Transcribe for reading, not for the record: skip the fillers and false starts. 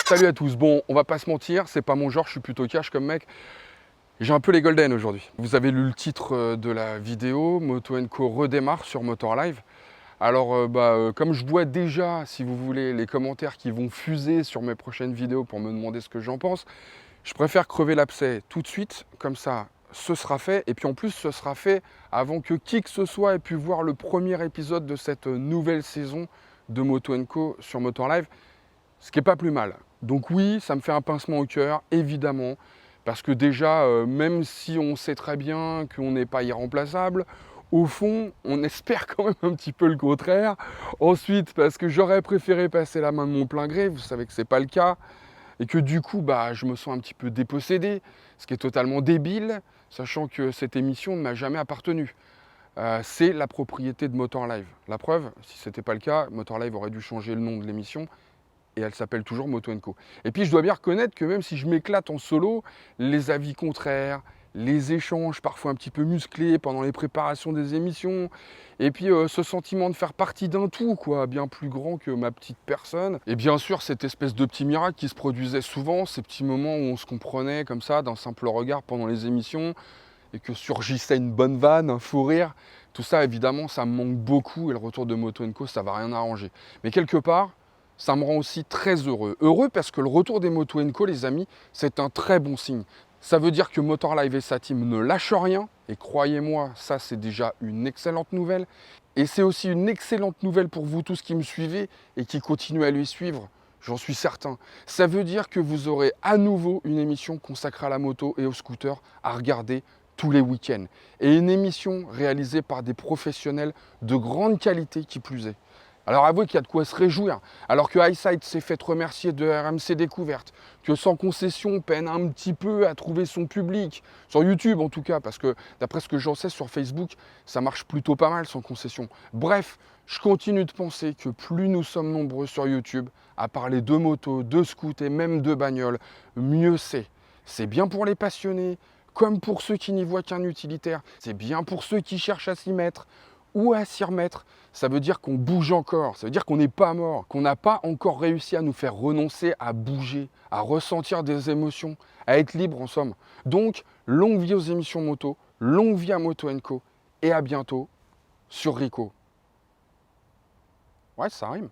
Salut à tous, bon on va pas se mentir, c'est pas mon genre, je suis plutôt cash comme mec. J'ai un peu les golden aujourd'hui. Vous avez lu le titre de la vidéo, Moto & Co redémarre sur Motor Live. Alors comme je vois déjà, si vous voulez, les commentaires qui vont fuser sur mes prochaines vidéos pour me demander ce que j'en pense, je préfère crever l'abcès tout de suite, comme ça ce sera fait. Et puis en plus ce sera fait avant que qui que ce soit ait pu voir le premier épisode de cette nouvelle saison de Moto & Co sur Motor Live, ce qui n'est pas plus mal. Donc oui, ça me fait un pincement au cœur, évidemment, parce que déjà, même si on sait très bien qu'on n'est pas irremplaçable, au fond, on espère quand même un petit peu le contraire. Ensuite, parce que j'aurais préféré passer la main de mon plein gré, vous savez que c'est pas le cas, et que du coup, je me sens un petit peu dépossédé, ce qui est totalement débile, sachant que cette émission ne m'a jamais appartenu. C'est la propriété de Motor Live. La preuve, si ce n'était pas le cas, Motor Live aurait dû changer le nom de l'émission, et elle s'appelle toujours Moto & Co. Et puis je dois bien reconnaître que même si je m'éclate en solo, les avis contraires, les échanges parfois un petit peu musclés pendant les préparations des émissions, et puis ce sentiment de faire partie d'un tout, quoi, bien plus grand que ma petite personne. Et bien sûr, cette espèce de petit miracle qui se produisait souvent, ces petits moments où on se comprenait comme ça, d'un simple regard pendant les émissions, et que surgissait une bonne vanne, un fou rire. Tout ça, évidemment, ça me manque beaucoup, et le retour de Moto & Co, ça va rien arranger. Mais quelque part, ça me rend aussi très heureux. Heureux parce que le retour des Moto & Co, les amis, c'est un très bon signe. Ça veut dire que Motor Live et sa team ne lâchent rien. Et croyez-moi, ça c'est déjà une excellente nouvelle. Et c'est aussi une excellente nouvelle pour vous tous qui me suivez et qui continuez à les suivre. J'en suis certain. Ça veut dire que vous aurez à nouveau une émission consacrée à la moto et au scooter à regarder tous les week-ends. Et une émission réalisée par des professionnels de grande qualité qui plus est. Alors avouez qu'il y a de quoi se réjouir, alors que Eyesight s'est fait remercier de RMC Découverte, que Sans Concession peine un petit peu à trouver son public, sur YouTube en tout cas, parce que d'après ce que j'en sais sur Facebook, ça marche plutôt pas mal Sans Concession. Bref, je continue de penser que plus nous sommes nombreux sur YouTube à parler de moto, de scoot et même de bagnole, mieux c'est. C'est bien pour les passionnés, comme pour ceux qui n'y voient qu'un utilitaire, c'est bien pour ceux qui cherchent à s'y mettre ou à s'y remettre. Ça veut dire qu'on bouge encore, ça veut dire qu'on n'est pas mort, qu'on n'a pas encore réussi à nous faire renoncer à bouger, à ressentir des émotions, à être libre en somme. Donc, longue vie aux émissions moto, longue vie à Moto & Co, et à bientôt sur Rico. Ouais, ça rime.